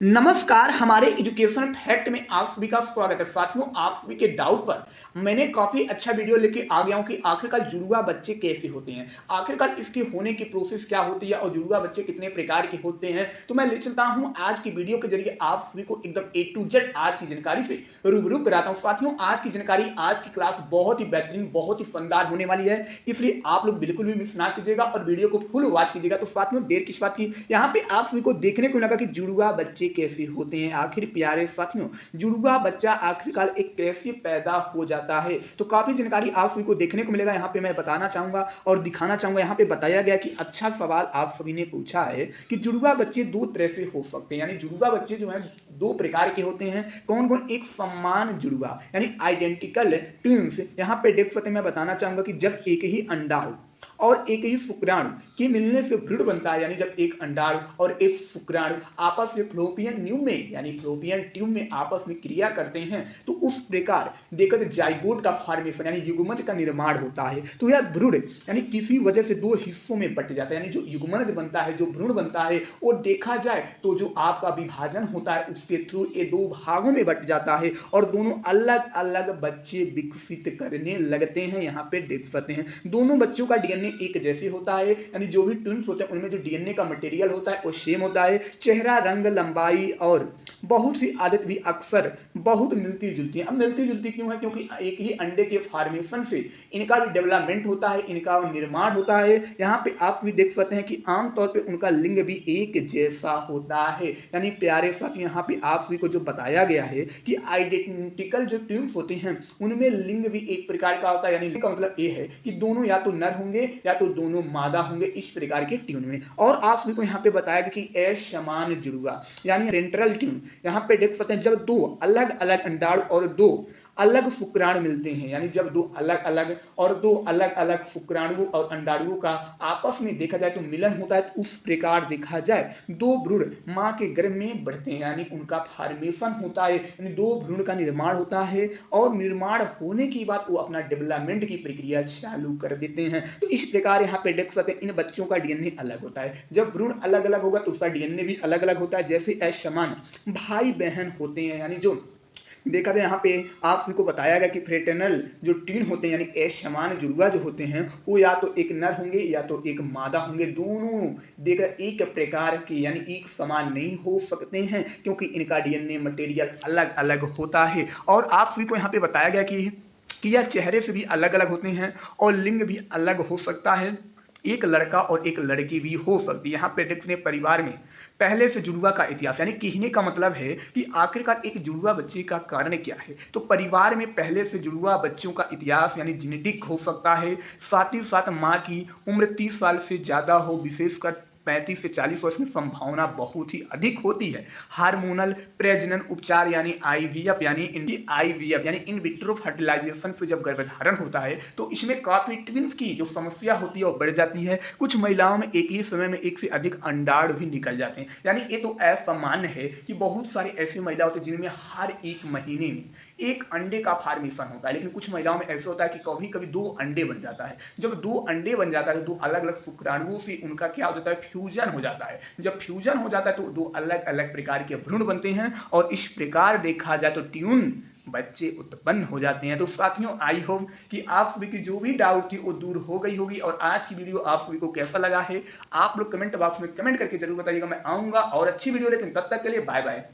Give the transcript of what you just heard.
नमस्कार, हमारे education fact में आप सभी का स्वागत है। साथियों, आप सभी के डाउट पर मैंने काफ़ी अच्छा वीडियो लेके आ गया हूँ कि आखिरकार जुड़वा बच्चे कैसे होते हैं, आखिरकार इसके होने की प्रोसेस क्या होती है और जुड़वा बच्चे कितने प्रकार के होते हैं। तो मैं ले चलता हूँ आज की वीडियो के जरिए आप सभी को एकदम ए टू जेड आज की जानकारी से रूबरू कराता हूँ। साथियों, आज की जानकारी, आज की क्लास बहुत ही बेहतरीन, बहुत ही शानदार होने वाली है, इसलिए आप लोग बिल्कुल भी मिस ना कीजिएगा और वीडियो को फुल वॉच कीजिएगा। तो साथियों, देर किस बात की, यहाँ पे आप सभी को देखने को लगा कि जुड़वा बच्चे कैसे होते हैं। आखिर प्यारे साथियों, जुड़वा बच्चा आखिरकार एक कैसे पैदा हो जाता है, तो काफी जानकारी आप सभी को देखने को मिलेगा। यहाँ पे मैं बताना चाहूंगा और दिखाना चाहूंगा। यहाँ पे बताया गया कि अच्छा सवाल आप सभी ने पूछा है कि जुड़वा बच्चे दो तरह से हो सकते हैं, यानी जुड़वा बच्चे जो है दो प्रकार के होते हैं। कौन कौन? एक समान जुड़वा यानी आइडेंटिकल ट्विंस। यहाँ पे देख सकते हैं, मैं बताना चाहूंगा कि जब एक ही अंडाणु और एक ही शुक्राणु के मिलने से भ्रूण बनता है, यानी जब एक अंडाणु और एक शुक्राणु आपस में फ्लोपियन ट्यूब में यानी फ्लोपियन ट्यूब में आपस में क्रिया करते हैं, तो उस प्रकार देखकर जाइगोट का फॉर्मेशन यानी युग्मज का निर्माण होता है। तो यह भ्रूण यानी किसी वजह से दो हिस्सों में बट जाता है, यानी जो युग्मज बनता है, जो भ्रूण बनता है, वो देखा जाए तो जो आपका विभाजन होता है उसके थ्रू ये दो भागों में बट जाता है और दोनों अलग अलग बच्चे विकसित करने लगते हैं। यहाँ पे देख सकते हैं दोनों बच्चों का डीएनए एक जैसे होता है, यानी जो भी ट्विंस होते हैं उनमें जो डीएनए का मटेरियल होता है वो सेम होता है। चेहरा, रंग, लंबाई और बहुत सी आदत भी अक्सर बहुत मिलती जुलती है। अब मिलती जुलती क्यों है? क्योंकि एक ही अंडे के फॉर्मेशन से इनका भी डेवलपमेंट होता है, इनका निर्माण होता है। यहाँ पे आप भी देख सकते हैं कि आमतौर पे उनका लिंग भी एक जैसा होता है। यानी प्यारे साथी, यहाँ पे आप सभी को जो बताया गया है कि आइडेंटिकल जो ट्विंस होते हैं उनमें लिंग भी एक प्रकार का होता है, यानी लिंग का मतलब ये है कि दोनों या तो नर होंगे या तो दोनों मादा होंगे, इस प्रकार के ट्यून में। और आप सभी को यहाँ पे बताया कि असमान जुड़वा यानी रेंट्रल ट्यून। यहाँ पे देख सकते हैं जब दो अलग अलग अंडाणु और दो अलग शुक्राणु मिलते हैं, यानी जब दो अलग अलग और दो अलग अलग शुक्राणु और अंडाणुओं का आपस में देखा जाए तो मिलन होता है, तो उस प्रकार देखा जाए दो भ्रूण मां के गर्भ में बढ़ते हैं, यानी उनका फॉर्मेशन होता है, यानी दो भ्रूण का निर्माण होता है और निर्माण होने के बाद वो अपना डेवलपमेंट की प्रक्रिया चालू कर देते हैं। तो इस प्रकार यहाँ पे देख सकते हैं इन बच्चों का डीएनए अलग होता है। जब भ्रूण अलग अलग होगा तो उसका डीएनए भी अलग अलग होता है। जैसे असमान भाई बहन होते हैं, यानी जो देखा था यहाँ पे आप सभी को बताया गया कि फ्रेटर्नल जो ट्विन होते हैं यानी असमान जुड़वा जो होते हैं वो या तो एक नर होंगे या तो एक मादा होंगे। दोनों देखा एक प्रकार के यानी एक समान नहीं हो सकते हैं, क्योंकि इनका डीएनए मटेरियल अलग अलग होता है। और आप सभी को यहाँ पे बताया गया कि यह चेहरे से भी अलग अलग होते हैं और लिंग भी अलग हो सकता है। एक लड़का और एक लड़की भी हो सकती है। यहाँ पे देख सकते हैं परिवार में पहले से जुड़वा का इतिहास, यानी कहने का मतलब है कि आखिरकार एक जुड़वा बच्चे का कारण क्या है। तो परिवार में पहले से जुड़वा बच्चों का इतिहास यानी जेनेटिक हो सकता है। साथ ही साथ माँ की उम्र 30 साल से ज़्यादा हो, विशेषकर 35 से 40 वर्ष में संभावना बहुत ही अधिक होती है। हार्मोनल प्रजनन उपचार यानी आईवीएफ यानी इन विट्रो फर्टिलाइजेशन से जब गर्भधारण होता है तो इसमें काफी ट्विंस की जो समस्या होती है वो बढ़ जाती है। कुछ महिलाओं में एक ही समय में एक से अधिक अंडाणु भी निकल जाते हैं, यानी ये तो असामान्य है कि बहुत सारी ऐसी महिला होती है जिनमें हर एक महीने में एक अंडे का फॉर्मेशन होता है। लेकिन कुछ महिलाओं में ऐसा होता है कि कभी कभी दो अंडे बन जाता है। जब दो अंडे बन जाता है तो दो अलग अलग शुक्राणुओं से उनका क्या हो जाता है, फ्यूजन हो जाता है। जब फ्यूजन हो जाता है तो दो अलग अलग प्रकार के भ्रूण बनते हैं और इस प्रकार देखा जाए तो ट्यून बच्चे उत्पन्न हो जाते हैं। तो साथियों, आई होप कि आप सभी की जो भी डाउट थी वो दूर हो गई होगी। और आज की वीडियो आप सभी को कैसा लगा है आप लोग कमेंट बॉक्स में कमेंट करके जरूर बताइएगा। मैं आऊंगा और अच्छी वीडियो, लेकिन तब तक के लिए बाय बाय।